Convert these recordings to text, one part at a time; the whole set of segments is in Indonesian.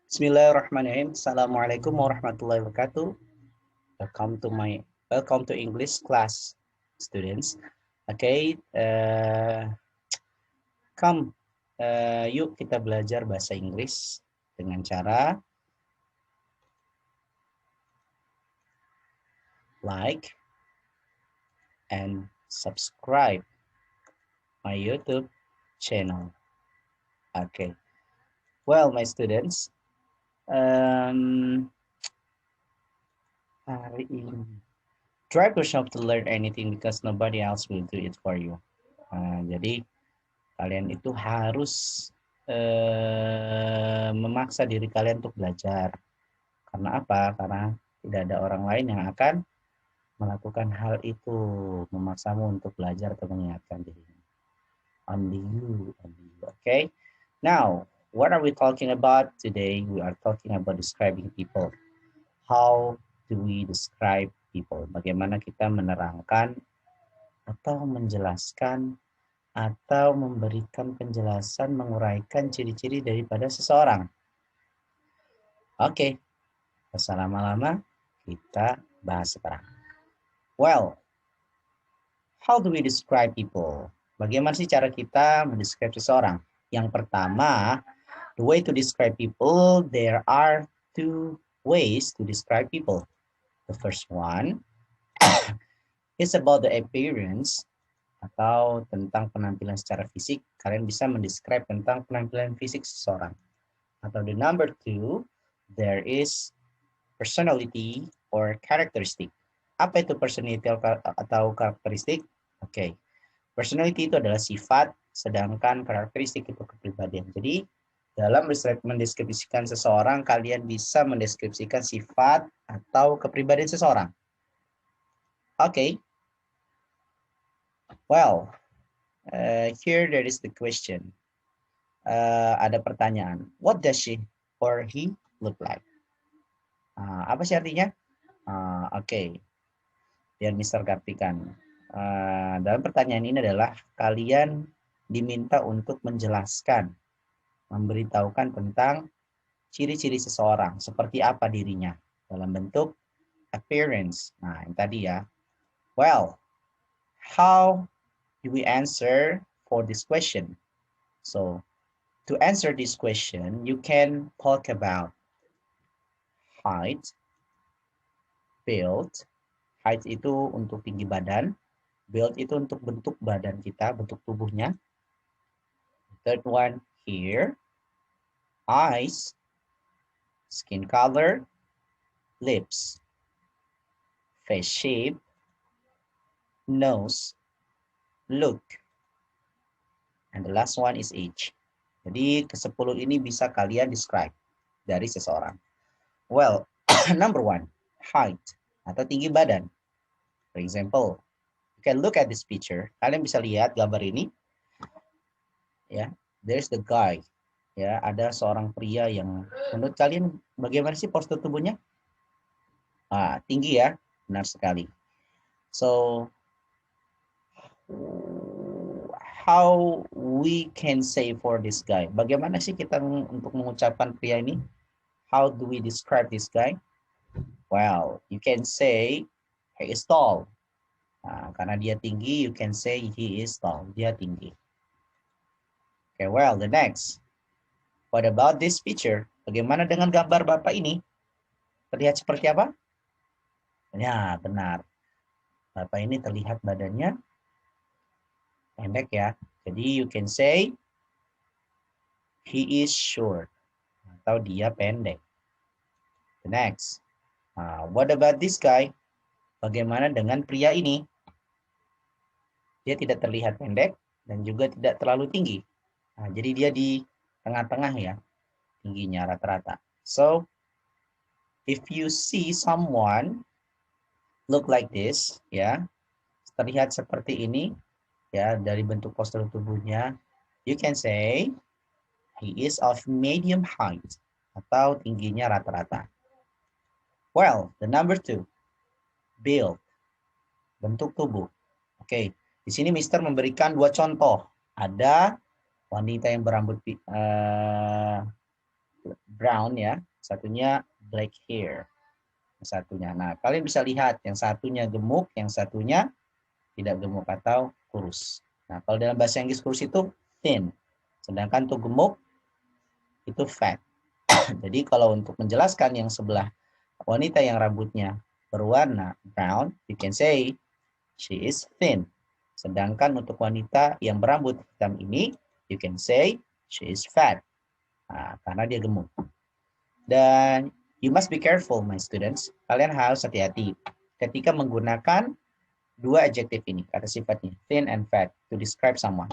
Bismillahirrahmanirrahim. Assalamualaikum warahmatullahi wabarakatuh. Welcome to English class, students. Okay, yuk kita belajar bahasa Inggris dengan cara like and subscribe my YouTube channel. Okay. Well, my students, hari ini try yourself to learn anything because nobody else will do it for you. Jadi kalian itu harus memaksa diri kalian untuk belajar. Karena apa? Karena tidak ada orang lain yang akan melakukan hal itu, memaksamu untuk belajar atau mengingatkan dirimu. Only you. Okay? Now, what are we talking about today? We are talking about describing people. How do we describe people? Bagaimana kita menerangkan atau menjelaskan atau memberikan penjelasan, menguraikan ciri-ciri daripada seseorang. Oke, usah lama-lama, kita bahas sekarang. Well, how do we describe people? Bagaimana sih cara kita mendescribe seseorang? Yang pertama, the way to describe people, there are two ways to describe people. The first one is about the appearance, atau tentang penampilan secara fisik. Kalian bisa mendescribe tentang penampilan fisik seseorang. Atau the number two, there is personality or characteristic. Apa itu personality atau karakteristik? Oke. Personality itu adalah sifat, sedangkan karakteristik itu kepribadian. Jadi dalam mendeskripsikan seseorang, kalian bisa mendeskripsikan sifat atau kepribadian seseorang. Oke. Well, here there is the question. Ada pertanyaan. What does she or he look like? Apa sih artinya? Oke. Biar Mister Kartikan. Dalam pertanyaan ini adalah kalian diminta untuk menjelaskan, memberitahukan tentang ciri-ciri seseorang, seperti apa dirinya dalam bentuk appearance. Nah, yang tadi ya. Well, how do we answer for this question? So, to answer this question, you can talk about height, build. Height itu untuk tinggi badan, build itu untuk bentuk badan kita, bentuk tubuhnya. Third one, here, eyes, skin color, lips, face shape, nose, look, and the last one is age. Jadi ke-10 ini bisa kalian describe dari seseorang. Well, number one, height atau tinggi badan. For example, you can look at this picture. Kalian bisa lihat gambar ini. Ya, there's the guy. Ya, ada seorang pria yang menurut kalian bagaimana sih postur tubuhnya? Tinggi ya, benar sekali. So, how we can say for this guy? Bagaimana sih kita untuk mengucapkan pria ini? How do we describe this guy? Well, you can say he is tall. Karena dia tinggi, you can say he is tall. Dia tinggi. Okay, well, the next. What about this picture? Bagaimana dengan gambar Bapak ini? Terlihat seperti apa? Ya, benar. Bapak ini terlihat badannya pendek ya. Jadi you can say he is short atau dia pendek. The next. What about this guy? Bagaimana dengan pria ini? Dia tidak terlihat pendek dan juga tidak terlalu tinggi. Jadi dia di tengah-tengah ya, tingginya rata-rata. So, if you see someone look like this, ya, terlihat seperti ini, ya, dari bentuk postur tubuhnya, you can say he is of medium height atau tingginya rata-rata. Well, the number two, build, bentuk tubuh. Oke, di sini Mister memberikan 2 contoh. Ada wanita yang berambut brown ya, satunya black hair. Satunya. Nah, kalian bisa lihat yang satunya gemuk, yang satunya tidak gemuk atau kurus. Nah, kalau dalam bahasa Inggris kurus itu thin. Sedangkan untuk gemuk itu fat. Jadi kalau untuk menjelaskan yang sebelah wanita yang rambutnya berwarna brown, you can say she is thin. Sedangkan untuk wanita yang berambut hitam ini, you can say she is fat. Nah, karena dia gemuk. Dan you must be careful, my students. Kalian harus hati-hati ketika menggunakan dua adjektif ini, kata sifatnya, thin and fat, to describe someone.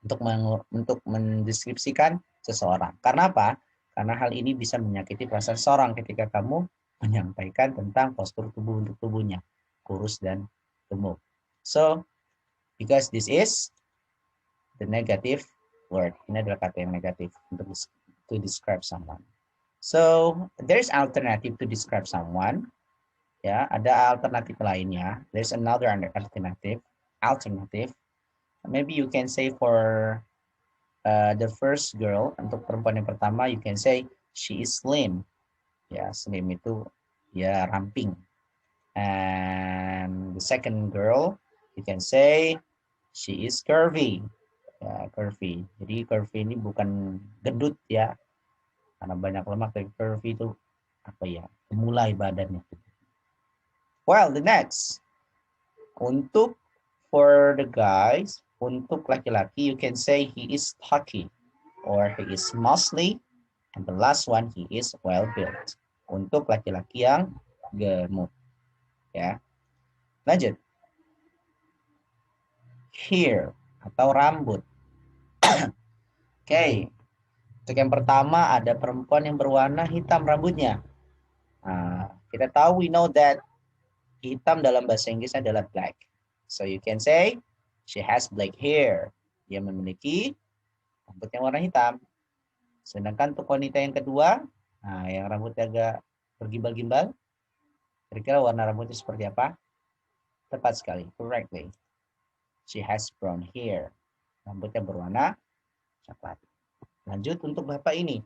Untuk mendeskripsikan seseorang. Karena apa? Karena hal ini bisa menyakiti perasaan seseorang ketika kamu menyampaikan tentang postur tubuh untuk tubuhnya, kurus dan gemuk. So, because this is the negative word. Ini adalah kata yang negatif untuk to describe someone. So, there's alternative to describe someone. Ya, ada alternatif lainnya. There's another alternative. Maybe you can say for the first girl, untuk perempuan yang pertama, you can say she is slim. Ya, slim itu ya ramping. And the second girl, you can say she is curvy. Ya, curvy. Jadi curvy ini bukan gendut ya, karena banyak lemak. Tapi curvy itu apa ya? Mulai badannya. Well, the next. Untuk for the guys, untuk laki-laki, you can say he is stocky or he is muscly. And the last one, he is well built. Untuk laki-laki yang gemuk. Ya. Lanjut. Hair atau rambut. Oke. Untuk yang pertama ada perempuan yang berwarna hitam rambutnya. Nah, kita tahu, we know that hitam dalam bahasa Inggris adalah black. So you can say she has black hair. Dia memiliki rambut yang warna hitam. Sedangkan untuk wanita yang kedua, nah yang rambutnya agak bergimbal-gimbal, kira-kira warna rambutnya seperti apa? Tepat sekali, correctly. She has brown hair. Rambutnya berwarna coklat. Lanjut untuk bapak ini.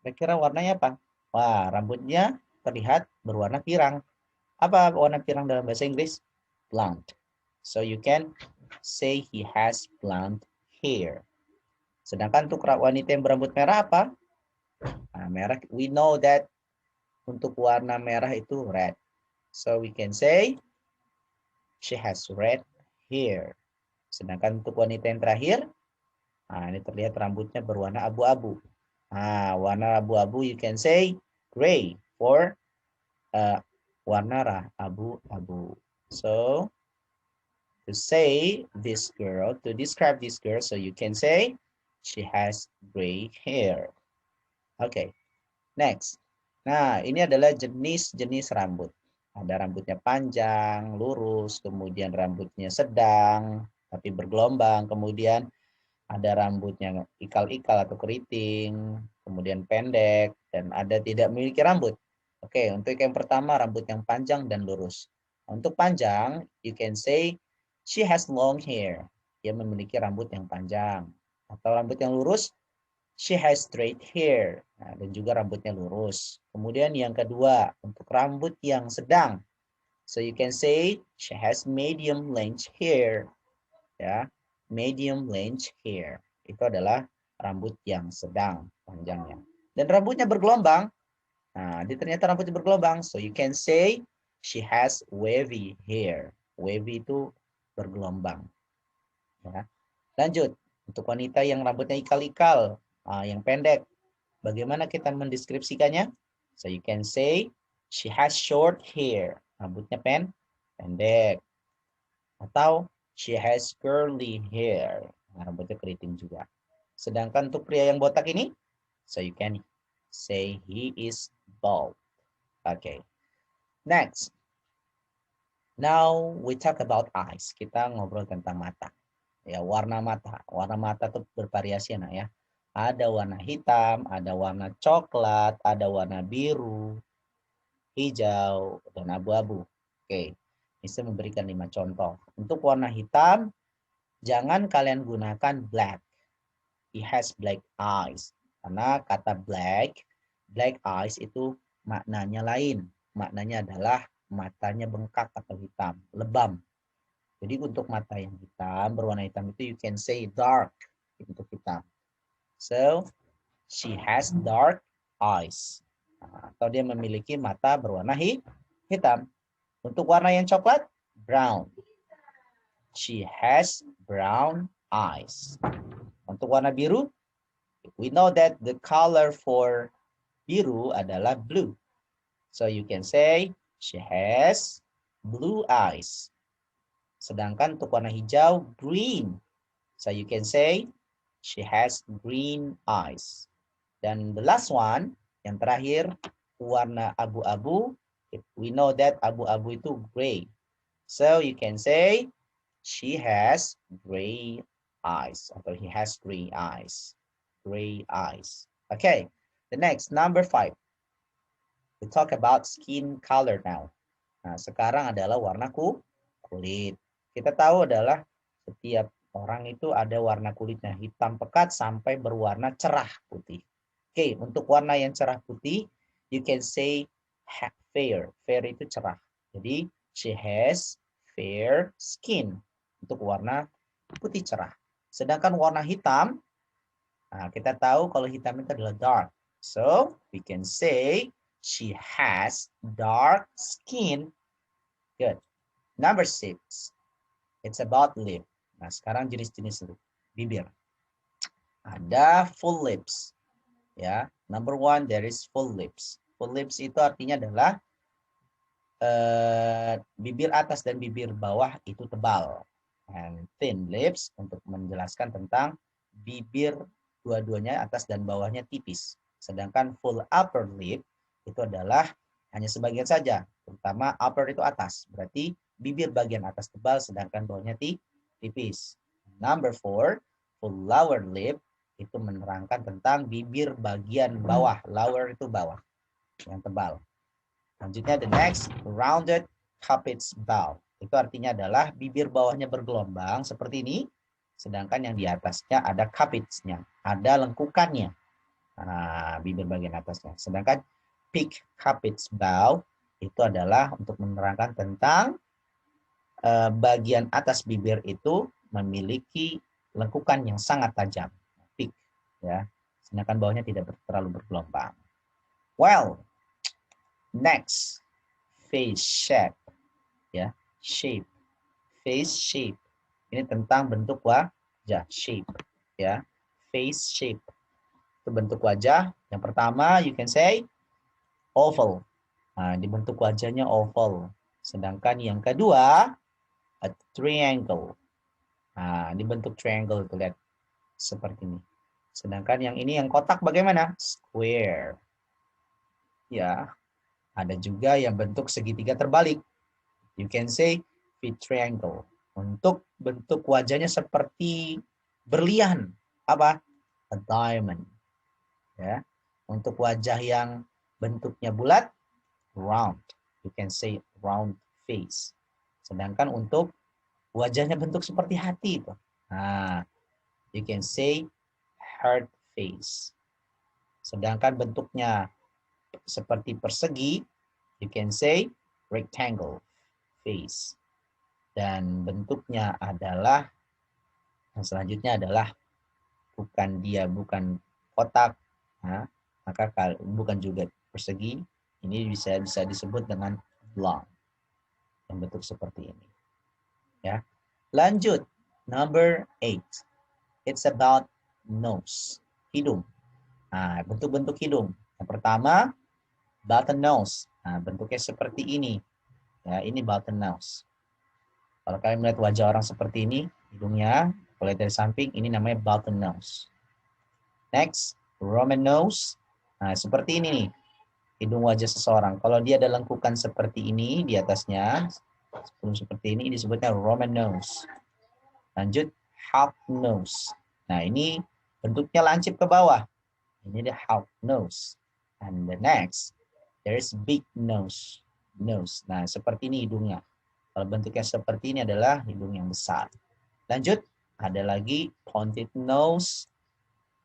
Kira-kira warnanya apa? Wah, rambutnya terlihat berwarna pirang. Apa warna pirang dalam bahasa Inggris? Blonde. So you can say he has blonde hair. Sedangkan untuk wanita yang berambut merah apa? Nah, merah, we know that untuk warna merah itu red. So we can say she has red hair. Sedangkan untuk wanita yang terakhir, nah ini terlihat rambutnya berwarna abu-abu. Nah, warna abu-abu you can say gray for warna abu-abu. So to say this girl, to describe this girl, so you can say she has gray hair. Okay, next. Nah, ini adalah jenis-jenis rambut. Ada rambutnya panjang, lurus, kemudian rambutnya sedang, tapi bergelombang, kemudian ada rambutnya ikal-ikal atau keriting, kemudian pendek, dan ada tidak memiliki rambut. Oke, untuk yang pertama rambut yang panjang dan lurus. Untuk panjang, you can say she has long hair. Dia memiliki rambut yang panjang. Atau rambut yang lurus, she has straight hair. Nah, dan juga rambutnya lurus. Kemudian yang kedua, untuk rambut yang sedang. So you can say she has medium length hair. Ya, medium length hair. Itu adalah rambut yang sedang panjangnya. Dan rambutnya bergelombang. Nah, ternyata rambutnya bergelombang. So you can say she has wavy hair. Wavy itu bergelombang. Ya. Lanjut, untuk wanita yang rambutnya ikal-ikal, yang pendek, bagaimana kita mendeskripsikannya? So you can say she has short hair. Rambutnya pendek. Atau she has curly hair. Nah, rambutnya keriting juga. Sedangkan untuk pria yang botak ini, so you can say he is bald. Okay. Next. Now we talk about eyes. Kita ngobrol tentang mata. Ya, warna mata. Warna mata itu bervariasi nah ya. Ada warna hitam, ada warna coklat, ada warna biru, hijau, dan abu-abu. Oke. Bisa memberikan 5 contoh. Untuk warna hitam, jangan kalian gunakan black. He has black eyes. Karena kata black Black eyes itu maknanya lain. Maknanya adalah matanya bengkak atau hitam, lebam. Jadi untuk mata yang hitam, berwarna hitam itu you can say dark untuk hitam. So, she has dark eyes. Atau dia memiliki mata berwarna hitam. Untuk warna yang coklat, brown. She has brown eyes. Untuk warna biru, we know that the color for biru adalah blue. So you can say she has blue eyes. Sedangkan untuk warna hijau, green. So you can say she has green eyes. Dan the last one, yang terakhir, warna abu-abu. We know that abu-abu itu gray. So you can say she has gray eyes. Atau he has gray eyes. Gray eyes. Okay, the next, number 5. We talk about skin color now. Nah, sekarang adalah warna kulit. Kita tahu adalah setiap orang itu ada warna kulitnya hitam pekat sampai berwarna cerah putih. Oke, untuk warna yang cerah putih, you can say fair. Fair itu cerah. Jadi, she has fair skin. Untuk warna putih cerah. Sedangkan warna hitam, nah kita tahu kalau hitam itu adalah dark. So, we can say she has dark skin. Good. Number 6. It's about lip. Nah, sekarang jenis-jenis bibir. Ada full lips. Ya, number 1 there is full lips. Full lips itu artinya adalah bibir atas dan bibir bawah itu tebal. And thin lips untuk menjelaskan tentang bibir dua-duanya atas dan bawahnya tipis. Sedangkan full upper lip itu adalah hanya sebagian saja, terutama upper itu atas. Berarti bibir bagian atas tebal sedangkan bawahnya tipis. Number 4, full lower lip itu menerangkan tentang bibir bagian bawah. Lower itu bawah yang tebal. Selanjutnya the next, rounded cupid's bow. Itu artinya adalah bibir bawahnya bergelombang seperti ini, sedangkan yang di atasnya ada cupids-nya, ada lengkukannya. Nah, bibir bagian atasnya. Sedangkan peak cupid's bow itu adalah untuk menerangkan tentang bagian atas bibir itu memiliki lengkukan yang sangat tajam. Peak, ya. Sedangkan bawahnya tidak terlalu bergelombang. Well, next, face shape, ya, shape, face shape. Ini tentang bentuk wajah, shape, ya, face shape. Itu bentuk wajah. Yang pertama, you can say oval. Nah, di bentuk wajahnya oval. Sedangkan yang kedua, a triangle. Nah, di bentuk triangle itu lihat seperti ini. Sedangkan yang ini yang kotak bagaimana? Square. Ya. Ada juga yang bentuk segitiga terbalik. You can say fit triangle. Untuk bentuk wajahnya seperti berlian. Apa? A diamond. Ya. Untuk wajah yang bentuknya bulat, round. You can say round face. Sedangkan untuk wajahnya bentuk seperti hati itu. Nah, you can say heart face. Sedangkan bentuknya seperti persegi, you can say rectangle face. Dan bentuknya adalah, yang selanjutnya adalah bukan kotak, nah, maka bukan juga persegi, ini bisa disebut dengan long, yang bentuk seperti ini. Ya, lanjut, number 8, it's about nose, hidung. Nah, bentuk-bentuk hidung. Yang pertama, button nose. Nah, bentuknya seperti ini. Ya, ini button nose. Kalau kalian melihat wajah orang seperti ini, hidungnya, kalau lihat dari samping, ini namanya button nose. Next, Roman nose. Nah, seperti ini nih, hidung wajah seseorang. Kalau dia ada lengkukan seperti ini di atasnya, sebelum seperti ini disebutnya Roman nose. Lanjut, hawk nose. Nah, ini bentuknya lancip ke bawah. Ini the hawk nose. And the next, there is big nose. Nah, seperti ini hidungnya. Kalau bentuknya seperti ini adalah hidung yang besar. Lanjut, ada lagi pointed nose.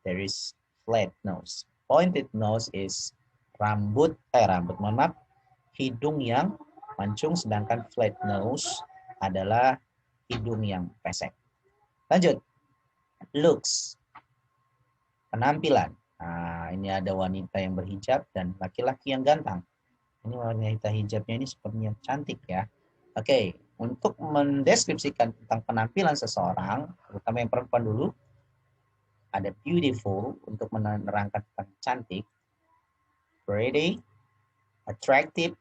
There is flat nose. Pointed nose is mohon maaf, hidung yang mancung, sedangkan flat nose adalah hidung yang pesek. Lanjut, looks, penampilan. Nah, ini ada wanita yang berhijab dan laki-laki yang ganteng. Ini wanita hijabnya ini sepertinya cantik ya. Oke, untuk mendeskripsikan tentang penampilan seseorang, terutama yang perempuan dulu, ada beautiful untuk menerangkan tentang cantik, pretty, attractive,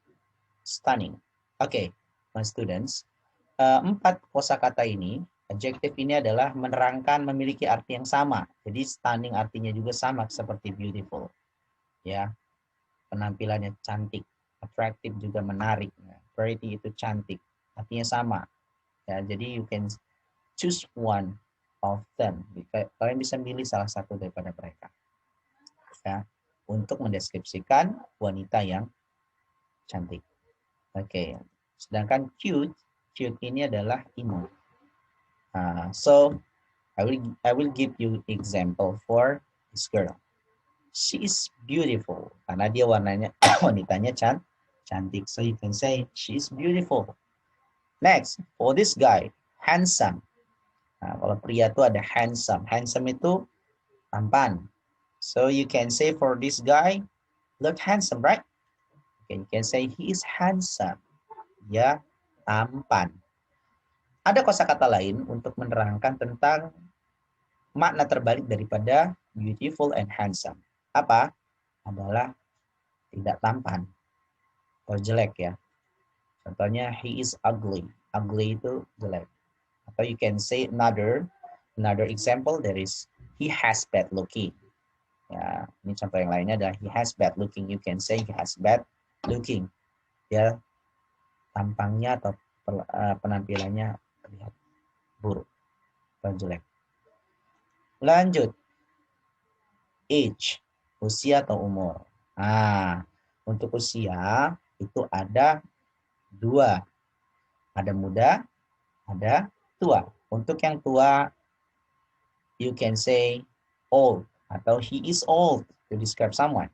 stunning. Oke, my students, 4 kosakata ini, adjektif ini adalah menerangkan memiliki arti yang sama. Jadi stunning artinya juga sama seperti beautiful. Ya, penampilannya cantik, attractive juga menarik, pretty itu cantik, artinya sama. Ya, jadi you can choose one of them. Kalian bisa milih salah satu daripada mereka. Ya, untuk mendeskripsikan wanita yang cantik. Oke, sedangkan cute ini adalah imut. So I will give you example for this girl. She is beautiful karena dia warnanya wanitanya cantik. So you can say she is beautiful. Next, for this guy, handsome. Nah, kalau pria itu ada handsome. Handsome itu tampan. So you can say for this guy, look handsome, right? Okay, you can say he is handsome. Ya, tampan. Ada kosakata lain untuk menerangkan tentang makna terbalik daripada beautiful and handsome. Apa? Adalah tidak tampan atau jelek ya. Contohnya he is ugly. Ugly itu jelek. Atau you can say another example, there is he has bad looking. Ya, ini contoh yang lainnya adalah he has bad looking. You can say he has bad looking. Ya, tampangnya atau penampilannya terlihat buruk atau jelek. Lanjut, age, usia atau umur. Nah, untuk usia itu ada 2. Ada muda, ada tua. Untuk yang tua, you can say old atau he is old to describe someone.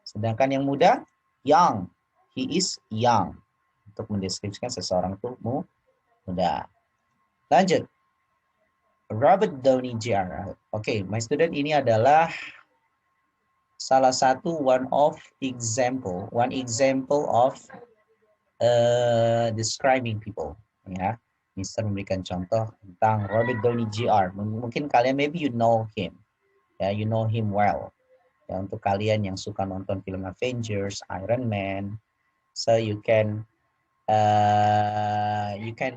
Sedangkan yang muda, young. He is young untuk mendeskripsikan seseorang itu muda. Lanjut, Robert Downey Jr. Oke, my student, ini adalah salah satu one example of describing people. Ya, Mister memberikan contoh tentang Robert Downey Jr. Mungkin kalian maybe you know him, ya, you know him well. Ya, untuk kalian yang suka nonton film Avengers, Iron Man, so you can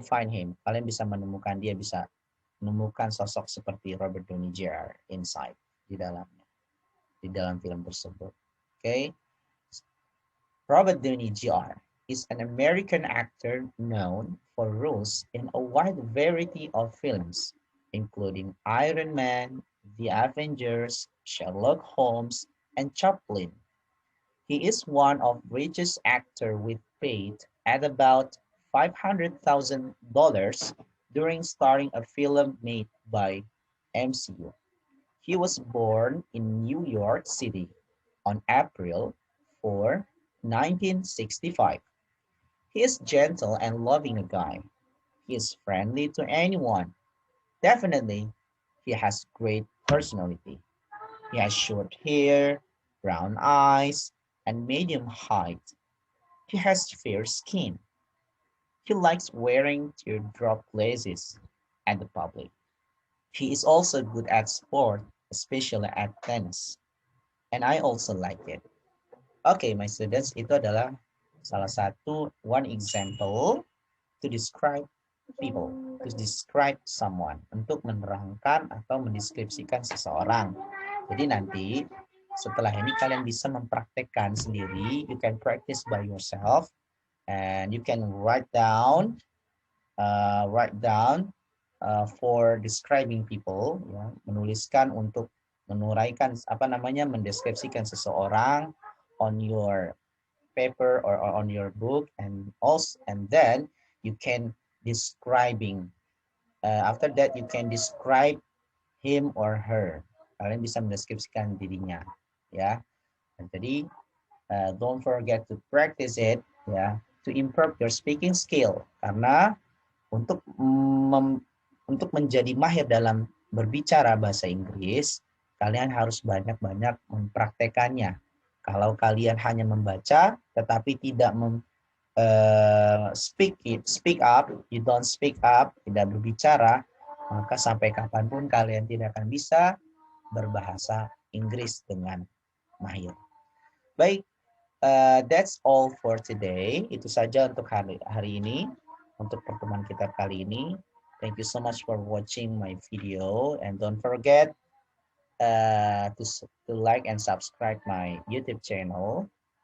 find him. Kalian bisa menemukan dia, bisa menemukan sosok seperti Robert Downey Jr. inside di dalam film tersebut. Okay, Robert Downey Jr. is an American actor known for roles in a wide variety of films, including Iron Man, The Avengers, Sherlock Holmes, and Chaplin. He is one of the richest actors with paid at about $500,000 during starring a film made by MCU. He was born in New York City on April 4, 1965. He is gentle and loving a guy. He is friendly to anyone. Definitely, he has great personality. He has short hair, brown eyes, and medium height. He has fair skin. He likes wearing teardrop glasses at the public. He is also good at sport, especially at tennis. And I also like it. Okay, my students, itu adalah salah satu one example to describe people, to describe someone, untuk menerangkan atau mendeskripsikan seseorang. Jadi nanti setelah ini kalian bisa mempraktekkan sendiri. You can practice by yourself and you can write down for describing people, ya, menuliskan untuk menuraikan mendeskripsikan seseorang on your paper or on your book, and then you can describing after that you can describe him or her. Kalian bisa mendeskripsikan dirinya, ya. Dan jadi Don't forget to practice it, ya, to improve your speaking skill. Karena untuk untuk menjadi mahir dalam berbicara bahasa Inggris, kalian harus banyak-banyak mempraktekannya. Kalau kalian hanya membaca, tetapi tidak speak up, you don't speak up, tidak berbicara, maka sampai kapanpun kalian tidak akan bisa berbahasa Inggris dengan mahir. Baik, that's all for today. Itu saja untuk hari ini, untuk pertemuan kita kali ini. Thank you so much for watching my video, and don't forget to like and subscribe my YouTube channel.